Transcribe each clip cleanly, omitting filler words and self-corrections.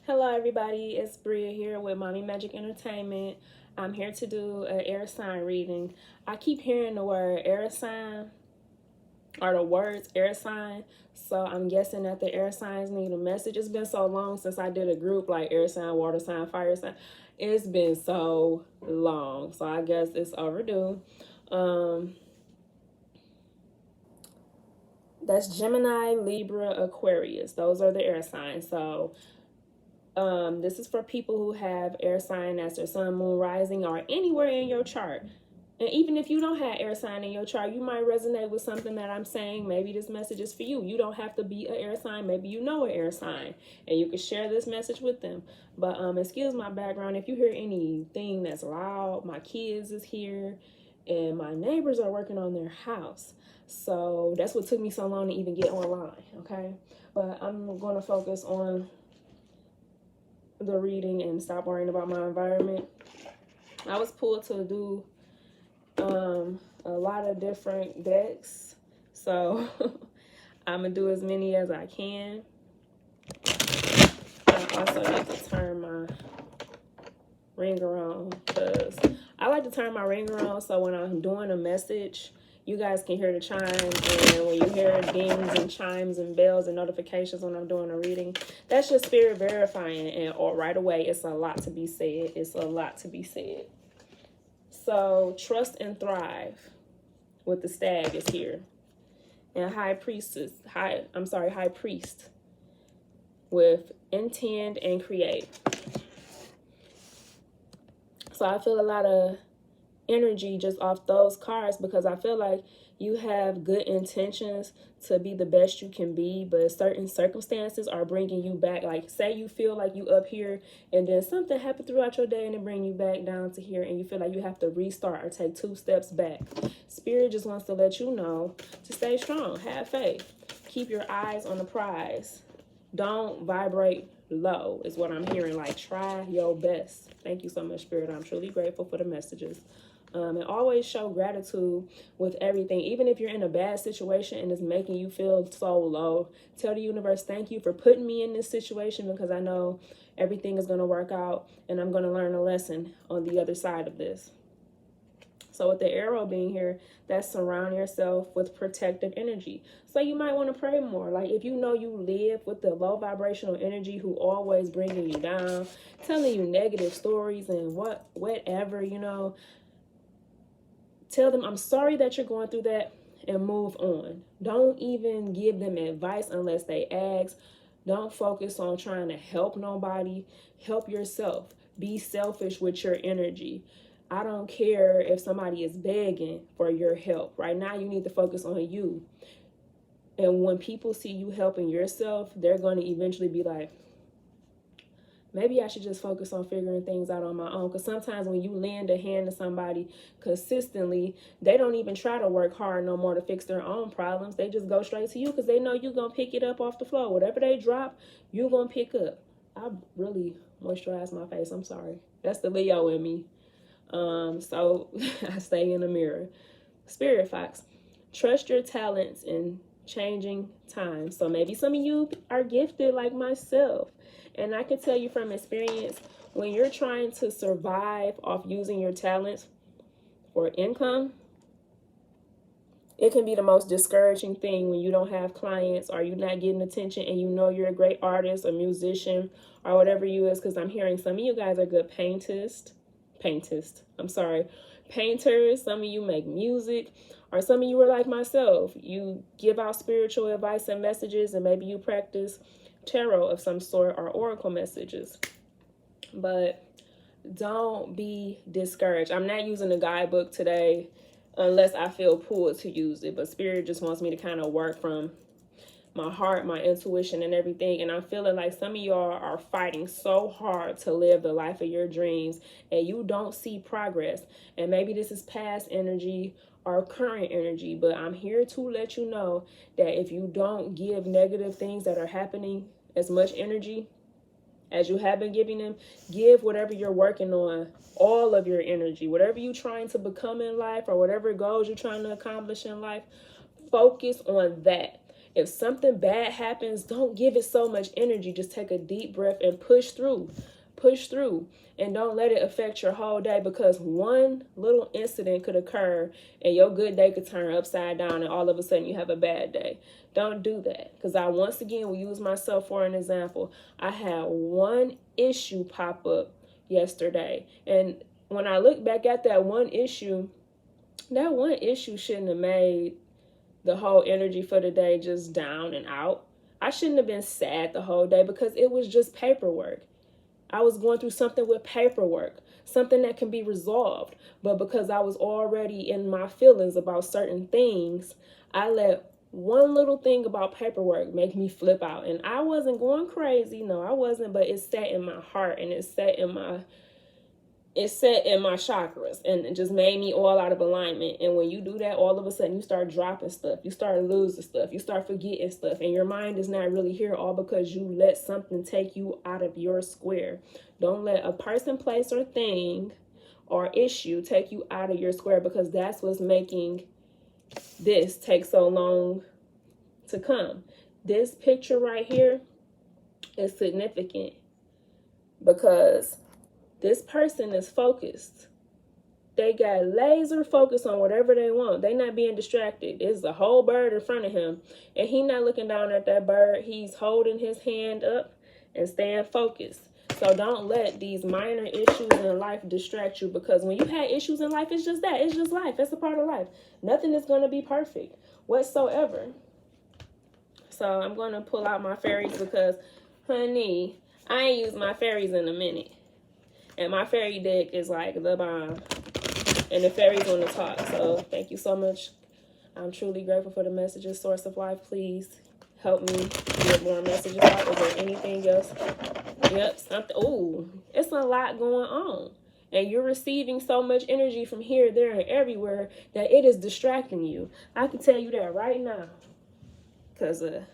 Hello everybody, it's Bria here with Mommy Magic Entertainment. I'm here to do an air sign reading. I keep hearing the word air sign or the words air sign, so I'm guessing that the air signs need a message. It's been so long since I did a group like air sign, water sign, fire sign. It's been so long, so I guess it's overdue. That's Gemini, Libra, Aquarius. Those are the air signs. So this is for people who have air sign as their sun, moon, rising, or anywhere in your chart. And even if you don't have air sign in your chart, you might resonate with something that I'm saying. Maybe this message is for you. You don't have to be an air sign. Maybe you know an air sign, and you can share this message with them. But excuse my background. If you hear anything that's loud, my kids is here, and my neighbors are working on their house. So that's what took me so long to even get online. Okay, but I'm going to focus on the reading and stop worrying about my environment. I was pulled to do a lot of different decks, so I'm gonna do as many as I can. I also need to turn my ringer on because I like to turn my ringer on so when I'm doing a message, you guys can hear the chimes, and when you hear dings and chimes and bells and notifications when I'm doing a reading, that's just spirit verifying, and or right away, it's a lot to be said. It's a lot to be said. So trust and thrive with the stag is here, and high priest with intend and create. So I feel a lot of energy just off those cards because I feel like you have good intentions to be the best you can be, but certain circumstances are bringing you back. Like say you feel like you up here and then something happened throughout your day and it bring you back down to here, and you feel like you have to restart or take 2 steps back. Spirit just wants to let you know to stay strong, have faith, keep your eyes on the prize, don't vibrate low is what I'm hearing. Like try your best. Thank you so much, Spirit. I'm truly grateful for the messages. And always show gratitude with everything. Even if you're in a bad situation and it's making you feel so low, tell the universe, thank you for putting me in this situation because I know everything is going to work out and I'm going to learn a lesson on the other side of this. So with the arrow being here, that's surround yourself with protective energy. So you might want to pray more. Like if you know you live with the low vibrational energy who always bringing you down, telling you negative stories and whatever, you know, tell them, I'm sorry that you're going through that, and move on. Don't even give them advice unless they ask. Don't focus on trying to help nobody. Help yourself. Be selfish with your energy. I don't care if somebody is begging for your help. Right now, you need to focus on you. And when people see you helping yourself, they're going to eventually be like, maybe I should just focus on figuring things out on my own. Because sometimes when you lend a hand to somebody consistently, they don't even try to work hard no more to fix their own problems. They just go straight to you because they know you're going to pick it up off the floor. Whatever they drop, you're going to pick up. I really moisturize my face. I'm sorry. That's the Leo in me. So I stay in the mirror. Spirit Fox, trust your talents in changing times. So maybe some of you are gifted like myself. And I can tell you from experience, when you're trying to survive off using your talents for income, it can be the most discouraging thing when you don't have clients or you're not getting attention and you know you're a great artist or musician or whatever you is, because I'm hearing some of you guys are good painters. Some of you make music, or some of you are like myself. You give out spiritual advice and messages, and maybe you practice tarot of some sort or oracle messages. But don't be discouraged. I'm not using a guidebook today unless I feel pulled to use it, but Spirit just wants me to kind of work from my heart, my intuition, and everything. And I'm feeling like some of y'all are fighting so hard to live the life of your dreams and you don't see progress. And maybe this is past energy or current energy, but I'm here to let you know that if you don't give negative things that are happening as much energy as you have been giving them, give whatever you're working on all of your energy. Whatever you're trying to become in life or whatever goals you're trying to accomplish in life, focus on that. If something bad happens, don't give it so much energy. Just take a deep breath and push through. Push through. And don't let it affect your whole day, because one little incident could occur and your good day could turn upside down and all of a sudden you have a bad day. Don't do that. Because I once again will use myself for an example. I had one issue pop up yesterday. And when I look back at that one issue shouldn't have made the whole energy for the day just down and out. I shouldn't have been sad the whole day because it was just paperwork. I was going through something with paperwork, something that can be resolved. But because I was already in my feelings about certain things, I let one little thing about paperwork make me flip out. And I wasn't going crazy. No, I wasn't. But it sat in my heart and it sat in my chakras, and it just made me all out of alignment. And when you do that, all of a sudden you start dropping stuff, you start losing stuff, you start forgetting stuff, and your mind is not really here, all because you let something take you out of your square. Don't let a person, place, or thing or issue take you out of your square, because that's what's making this take so long to come. This picture right here is significant because this person is focused. They got laser focus on whatever they want. They not being distracted. There's a whole bird in front of him, and he not looking down at that bird. He's holding his hand up and staying focused. So don't let these minor issues in life distract you, because when you had issues in life, it's just that. It's just life. It's a part of life. Nothing is going to be perfect whatsoever. So I'm going to pull out my fairies because, honey, I ain't used my fairies in a minute. And my fairy deck is like the bomb. And the fairies want to talk. So thank you so much. I'm truly grateful for the messages. Source of life, please help me get more messages out. Is there anything else? Yep, something. Ooh, it's a lot going on. And you're receiving so much energy from here, there, and everywhere that it is distracting you. I can tell you that right now. Because a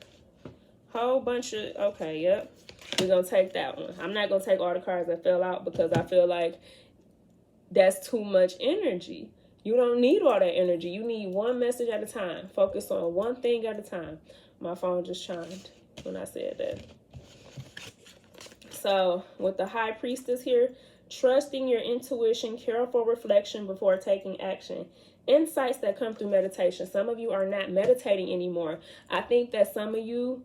whole bunch of... Okay, yep. We're going to take that one. I'm not going to take all the cards that fell out because I feel like that's too much energy. You don't need all that energy. You need one message at a time. Focus on one thing at a time. My phone just chimed when I said that. So with the High Priestess here, trusting your intuition, careful reflection before taking action. Insights that come through meditation. Some of you are not meditating anymore. I think that some of you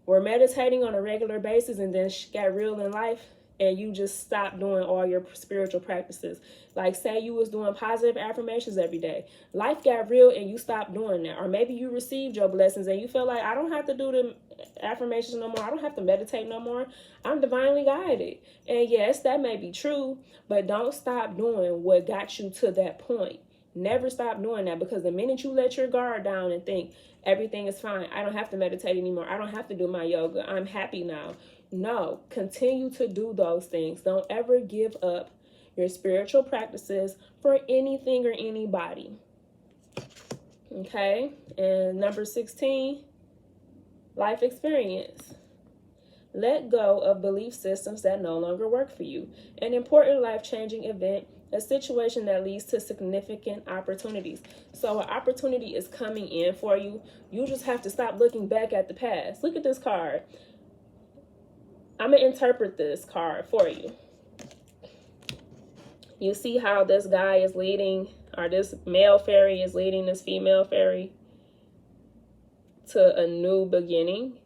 were meditating on a regular basis and then got real in life and you just stopped doing all your spiritual practices. Like say you was doing positive affirmations every day. Life got real and you stopped doing that. Or maybe you received your blessings and you feel like, I don't have to do the affirmations no more. I don't have to meditate no more. I'm divinely guided. And yes, that may be true, but don't stop doing what got you to that point. Never stop doing that, because the minute you let your guard down and think everything is fine, I don't have to meditate anymore, I don't have to do my yoga, I'm happy now. No, continue to do those things. Don't ever give up your spiritual practices for anything or anybody. Okay, and number 16, life experience. Let go of belief systems that no longer work for you. An important life-changing event, a situation that leads to significant opportunities. So an opportunity is coming in for you. You just have to stop looking back at the past. Look at this card. I'm going to interpret this card for you. You see how this guy is leading, or this male fairy is leading this female fairy to a new beginning.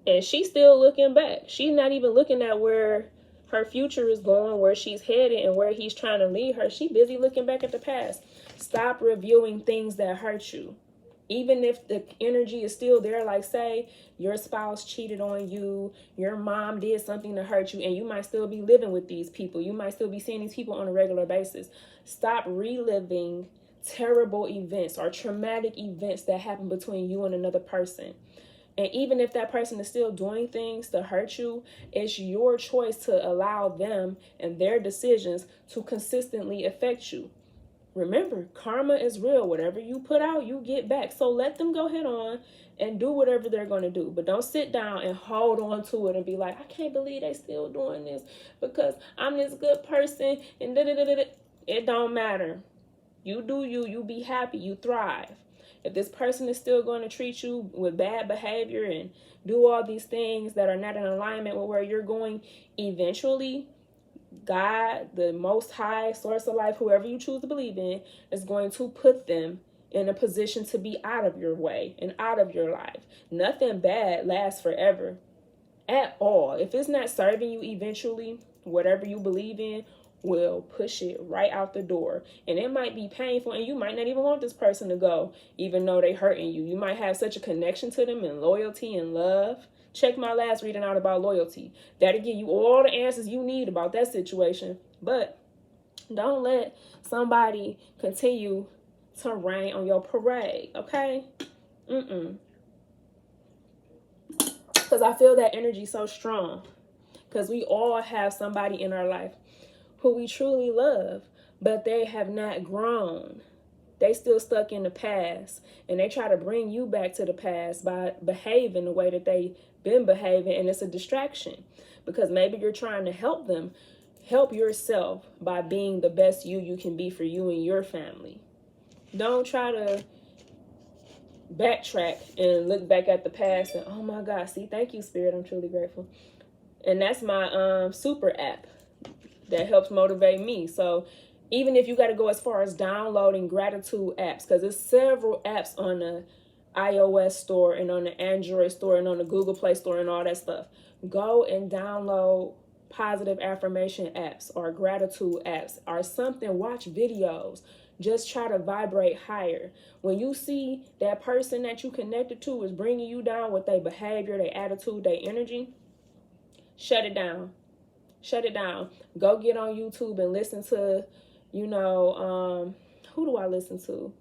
And she's still looking back. She's not even looking at where her future is going, where she's headed, and where he's trying to lead her. She's busy looking back at the past. Stop reviewing things that hurt you. Even if the energy is still there, like say your spouse cheated on you, your mom did something to hurt you, and you might still be living with these people. You might still be seeing these people on a regular basis. Stop reliving terrible events or traumatic events that happen between you and another person. And even if that person is still doing things to hurt you, it's your choice to allow them and their decisions to consistently affect you. Remember, karma is real. Whatever you put out, you get back. So let them go head on and do whatever they're going to do. But don't sit down and hold on to it and be like, I can't believe they still doing this because I'm this good person. And da-da-da-da-da. It don't matter. You do you. You be happy. You thrive. If this person is still going to treat you with bad behavior and do all these things that are not in alignment with where you're going, eventually God, the Most High, source of life, whoever you choose to believe in, is going to put them in a position to be out of your way and out of your life. Nothing bad lasts forever at all. If it's not serving you eventually, whatever you believe in will push it right out the door. And it might be painful, and you might not even want this person to go, even though they hurting you. You might have such a connection to them and loyalty and love. Check my last reading out about loyalty. That'll give you all the answers you need about that situation. But don't let somebody continue to rain on your parade, okay? Because I feel that energy so strong. Because we all have somebody in our life who we truly love, but they have not grown. They still stuck in the past, and they try to bring you back to the past by behaving the way that they've been behaving, and it's a distraction because maybe you're trying to help them help yourself by being the best you can be for you and your family. Don't try to backtrack and look back at the past and, oh my God, see, thank you, Spirit, I'm truly grateful. And that's my super app that helps motivate me. So even if you got to go as far as downloading gratitude apps, because there's several apps on the iOS store and on the Android store and on the Google Play store and all that stuff, go and download positive affirmation apps or gratitude apps or something. Watch videos. Just try to vibrate higher. When you see that person that you connected to is bringing you down with their behavior, their attitude, their energy, shut it down. Shut it down. Go get on YouTube and listen to, who do I listen to?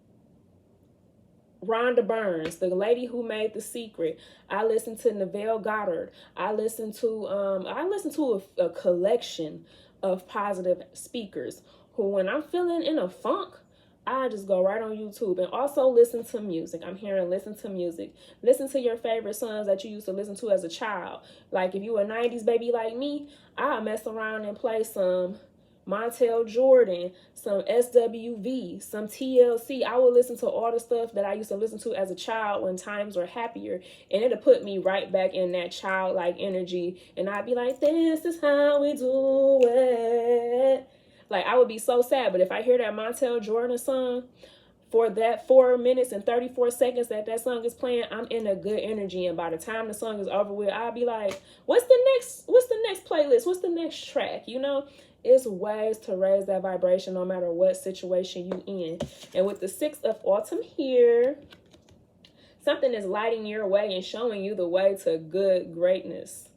Rhonda Burns, the lady who made The Secret. I listen to Neville Goddard. I listen to a collection of positive speakers who, when I'm feeling in a funk, I just go right on YouTube. And also listen to music. I'm hearing listen to music. Listen to your favorite songs that you used to listen to as a child. Like if you a 90s baby like me, I mess around and play some Montel Jordan, some SWV, some TLC. I would listen to all the stuff that I used to listen to as a child when times were happier, and it'll put me right back in that childlike energy, and I'd be like, this is how we do it. Like, I would be so sad, but if I hear that Montel Jordan song, for that 4 minutes and 34 seconds that song is playing, I'm in a good energy. And by the time the song is over with, I'll be like, what's the next playlist? What's the next track? It's ways to raise that vibration no matter what situation you in. And with the 6 of Autumn here, something is lighting your way and showing you the way to good greatness.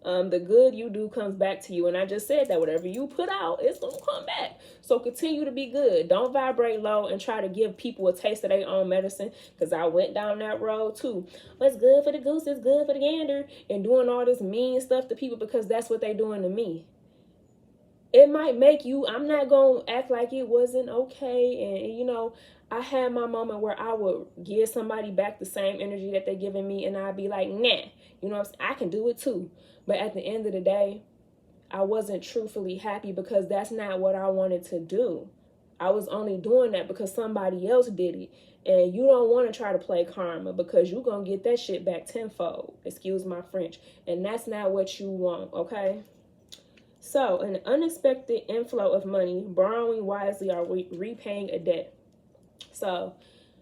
The good you do comes back to you. And I just said that whatever you put out, it's going to come back. So continue to be good. Don't vibrate low and try to give people a taste of their own medicine. Because I went down that road too. What's good for the goose is good for the gander. And doing all this mean stuff to people because that's what they doing to me. It might make you, I'm not going to act like it wasn't okay. And, I had my moment where I would give somebody back the same energy that they're giving me. And I'd be like, nah, I can do it too. But at the end of the day, I wasn't truthfully happy because that's not what I wanted to do. I was only doing that because somebody else did it. And you don't want to try to play karma because you're going to get that shit back tenfold. Excuse my French. And that's not what you want, okay? So, an unexpected inflow of money, borrowing wisely, or repaying a debt. So,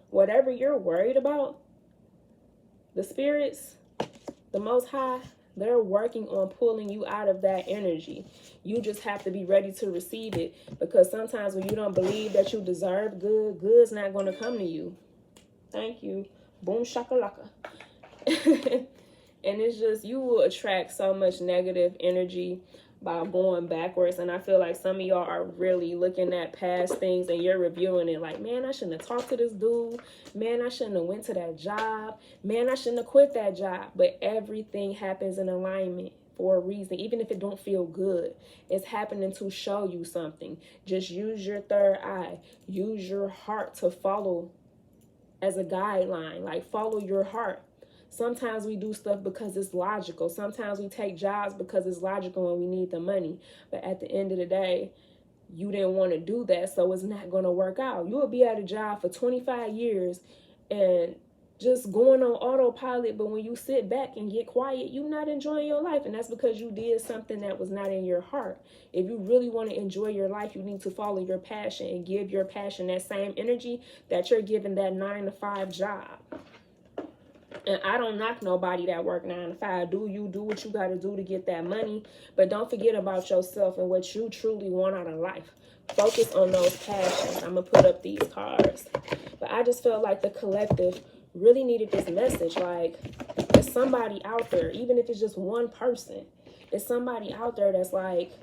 whatever you're worried about, the spirits, the Most High, they're working on pulling you out of that energy. You just have to be ready to receive it, because sometimes when you don't believe that you deserve good, good's not going to come to you. Thank you. Boom shakalaka. And it's just, you will attract so much negative energy by going backwards. And I feel like some of y'all are really looking at past things and you're reviewing it like, man, I shouldn't have talked to this dude. Man, I shouldn't have went to that job. Man, I shouldn't have quit that job. But everything happens in alignment for a reason. Even if it don't feel good, it's happening to show you something. Just use your third eye. Use your heart to follow as a guideline. Like, follow your heart. Sometimes we do stuff because it's logical. Sometimes we take jobs because it's logical and we need the money. But at the end of the day, you didn't want to do that, so it's not going to work out. You will be at a job for 25 years and just going on autopilot. But when you sit back and get quiet, you're not enjoying your life. And that's because you did something that was not in your heart. If you really want to enjoy your life, you need to follow your passion and give your passion that same energy that you're giving that 9-to-5 job. And I don't knock nobody that work 9 to 5. Do you do what you got to do to get that money? But don't forget about yourself and what you truly want out of life. Focus on those passions. I'm going to put up these cards. But I just felt like the collective really needed this message. Like, there's somebody out there, even if it's just one person. There's somebody out there that's like,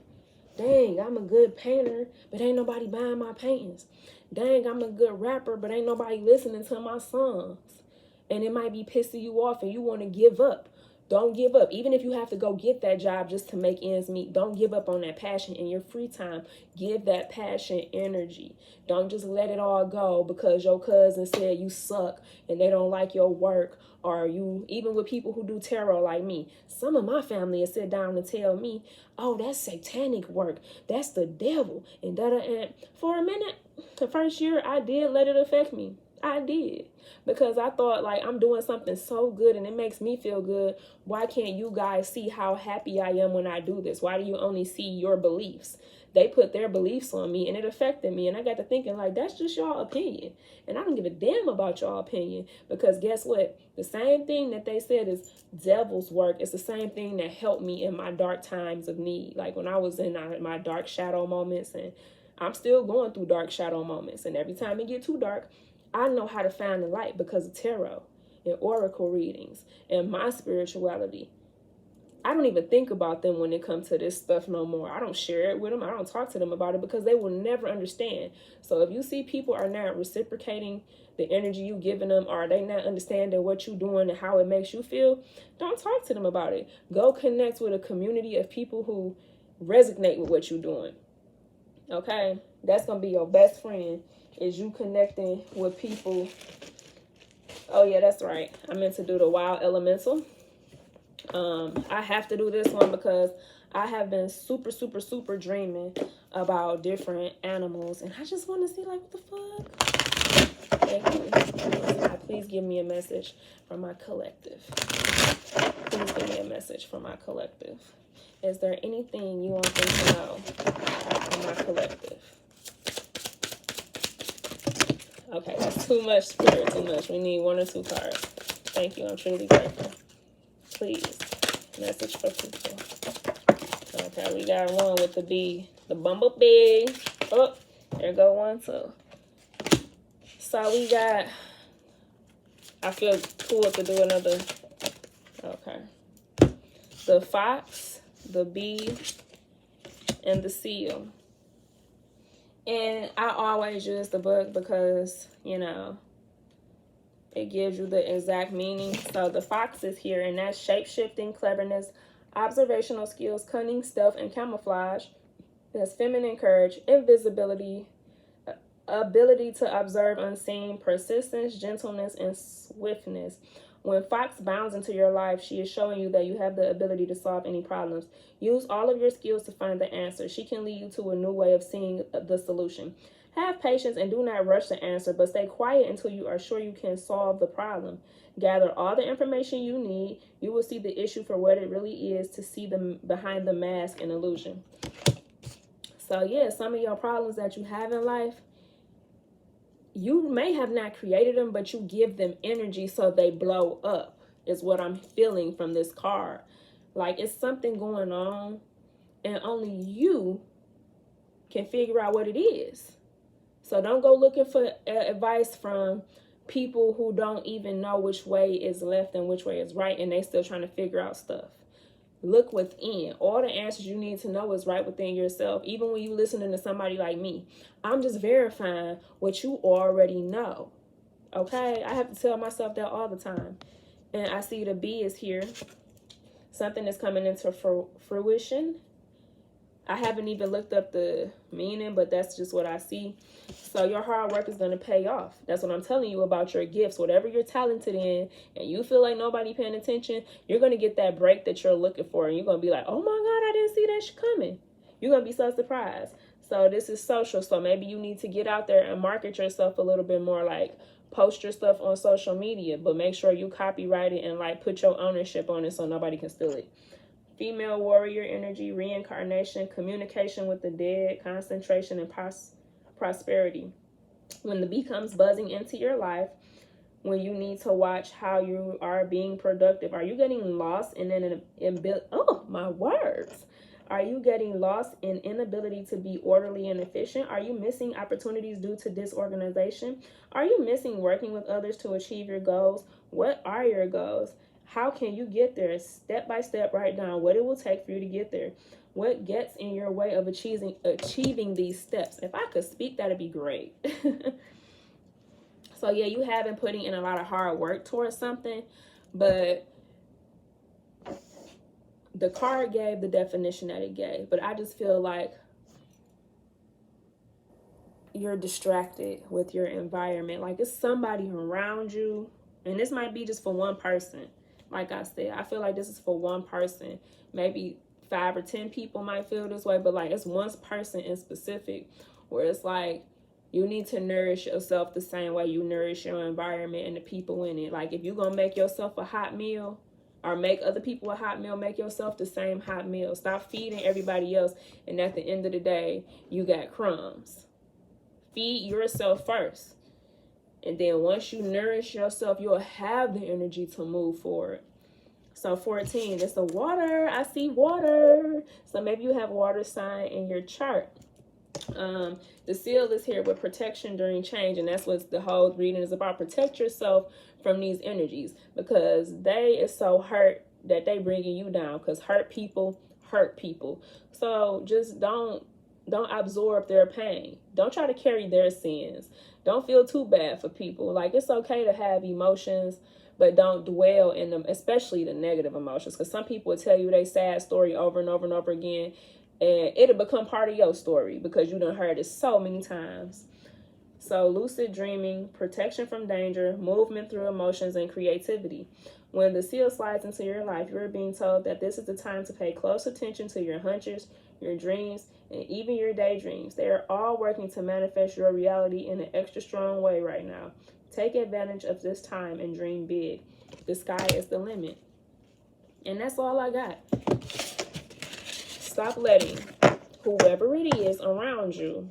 dang, I'm a good painter, but ain't nobody buying my paintings. Dang, I'm a good rapper, but ain't nobody listening to my songs. And it might be pissing you off and you want to give up. Don't give up. Even if you have to go get that job just to make ends meet, don't give up on that passion in your free time. Give that passion energy. Don't just let it all go because your cousin said you suck and they don't like your work. Or you, even with people who do tarot like me, some of my family has sit down and tell me, oh, that's satanic work. That's the devil. And and for a minute, the first year, I did let it affect me. I did. Because I thought, like, I'm doing something so good and it makes me feel good. Why can't you guys see how happy I am when I do this? Why do you only see your beliefs? They put their beliefs on me and it affected me. And I got to thinking, like, that's just y'all opinion. And I don't give a damn about y'all opinion. Because guess what? The same thing that they said is devil's work. It's the same thing that helped me in my dark times of need. Like when I was in my dark shadow moments, and I'm still going through dark shadow moments. And every time it get too dark, I know how to find the light because of tarot and oracle readings and my spirituality. I don't even think about them when it comes to this stuff no more. I don't share it with them. I don't talk to them about it because they will never understand. So if you see people are not reciprocating the energy you giving them, or they not understanding what you're doing and how it makes you feel, don't talk to them about it. Go connect with a community of people who resonate with what you're doing. Okay? That's going to be your best friend. Is you connecting with people. Oh yeah, that's right. I meant to do the wild elemental. I have to do this one because I have been super dreaming about different animals, and I just want to see, like, what the fuck. Thank you. Please give me a message from my collective. Please give me a message from my collective. Is there anything you want them to know from my collective? Okay, that's too much, Spirit, too much. We need 1 or 2 cards. Thank you, I'm truly grateful. Please, message for people. Okay, we got one with the bee, the bumblebee. Oh, there go one too. So we got, I feel cool to do another. Okay. The fox, the bee, and the seal. And I always use the book because, you know, it gives you the exact meaning. So the fox is here, and that's shape-shifting, cleverness, observational skills, cunning, stealth, and camouflage. That's feminine courage, invisibility, ability to observe unseen, persistence, gentleness, and swiftness. When Fox bounds into your life, she is showing you that you have the ability to solve any problems. Use all of your skills to find the answer. She can lead you to a new way of seeing the solution. Have patience and do not rush the answer, but stay quiet until you are sure you can solve the problem. Gather all the information you need. You will see the issue for what it really is, to see the behind the mask and illusion. So yeah, some of your problems that you have in life, you may have not created them, but you give them energy so they blow up, is what I'm feeling from this card. Like, it's something going on and only you can figure out what it is. So don't go looking for advice from people who don't even know which way is left and which way is right, and they still trying to figure out stuff. Look within. All the answers you need to know is right within yourself. Even when you listening to somebody like me, I'm just verifying what you already know. Okay? I have to tell myself that all the time. And I see the bee is here. Something is coming into fruition. I haven't even looked up the meaning, but that's just what I see. So your hard work is going to pay off. That's what I'm telling you about your gifts. Whatever you're talented in and you feel like nobody paying attention, you're going to get that break that you're looking for. And you're going to be like, oh my God, I didn't see that coming. You're going to be so surprised. So this is social. So maybe you need to get out there and market yourself a little bit more, like post your stuff on social media, but make sure you copyright it and like put your ownership on it so nobody can steal it. Female warrior energy, reincarnation, communication with the dead, concentration, and prosperity. When the bee comes buzzing into your life, when you need to watch how you are being productive, are you getting lost oh my words, are you getting lost in inability to be orderly and efficient? Are you missing opportunities due to disorganization? Are you missing working with others to achieve your goals? What are your goals? How can you get there? Step by step, write down what it will take for you to get there. What gets in your way of achieving these steps? If I could speak, that'd be great. So yeah, you have been putting in a lot of hard work towards something, but the card gave the definition that it gave. But I just feel like you're distracted with your environment. Like it's somebody around you, and this might be just for one person. Like I said, I feel like this is for one person. Maybe 5 or 10 people might feel this way, but like it's one person in specific where it's like, you need to nourish yourself the same way you nourish your environment and the people in it. Like if you're going to make yourself a hot meal or make other people a hot meal, make yourself the same hot meal. Stop feeding everybody else. And at the end of the day, you got crumbs. Feed yourself first. And then once you nourish yourself, you'll have the energy to move forward. So 14, it's the water. I see water. So maybe you have water sign in your chart. The seal is here with protection during change, and that's what the whole reading is about. Protect yourself from these energies because they is so hurt that they bringing you down, because hurt people hurt people. So just don't absorb their pain. Don't try to carry their sins. Don't feel too bad for people. Like it's okay to have emotions, but don't dwell in them, especially the negative emotions, because some people will tell you their sad story over and over and over again, and it'll become part of your story because you done heard it so many times. So lucid dreaming, protection from danger, movement through emotions, and creativity. When the seal slides into your life, you're being told that this is the time to pay close attention to your hunches, your dreams, and even your daydreams. They are all working to manifest your reality in an extra strong way right now. Take advantage of this time and dream big. The sky is the limit. And that's all I got. Stop letting whoever it is around you,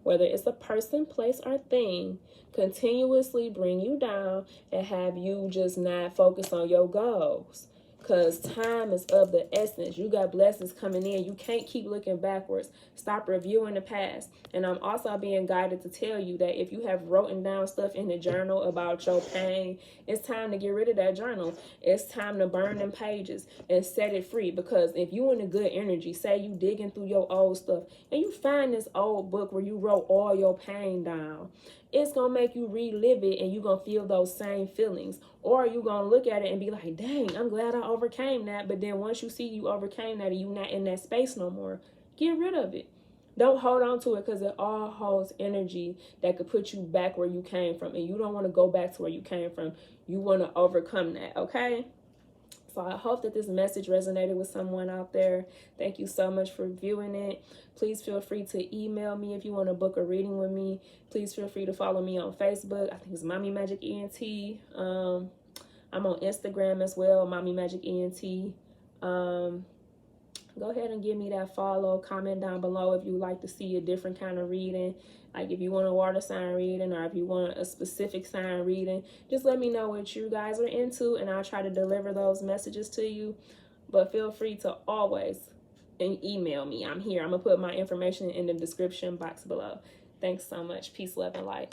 whether it's a person, place, or thing, continuously bring you down and have you just not focus on your goals. Because time is of the essence. You got blessings coming in. You can't keep looking backwards. Stop reviewing the past. And I'm also being guided to tell you that if you have written down stuff in the journal about your pain, it's time to get rid of that journal. It's time to burn them pages and set it free. Because if you in a good energy, say you digging through your old stuff and you find this old book where you wrote all your pain down, it's going to make you relive it and you're going to feel those same feelings. Or you're going to look at it and be like, dang, I'm glad I overcame that. But then once you see you overcame that and you're not in that space no more, get rid of it. Don't hold on to it because it all holds energy that could put you back where you came from. And you don't want to go back to where you came from. You want to overcome that, okay? So I hope that this message resonated with someone out there. Thank you so much for viewing it. Please feel free to email me if you want to book a reading with me. Please feel free to follow me on Facebook. I think it's Mommy Magic ENT. I'm on Instagram as well, Mommy Magic ENT. Go ahead and give me that follow. Comment down below if you like to see a different kind of reading. Like if you want a water sign reading or if you want a specific sign reading, just let me know what you guys are into and I'll try to deliver those messages to you. But feel free to always email me. I'm here. I'm going to put my information in the description box below. Thanks so much. Peace, love, and light.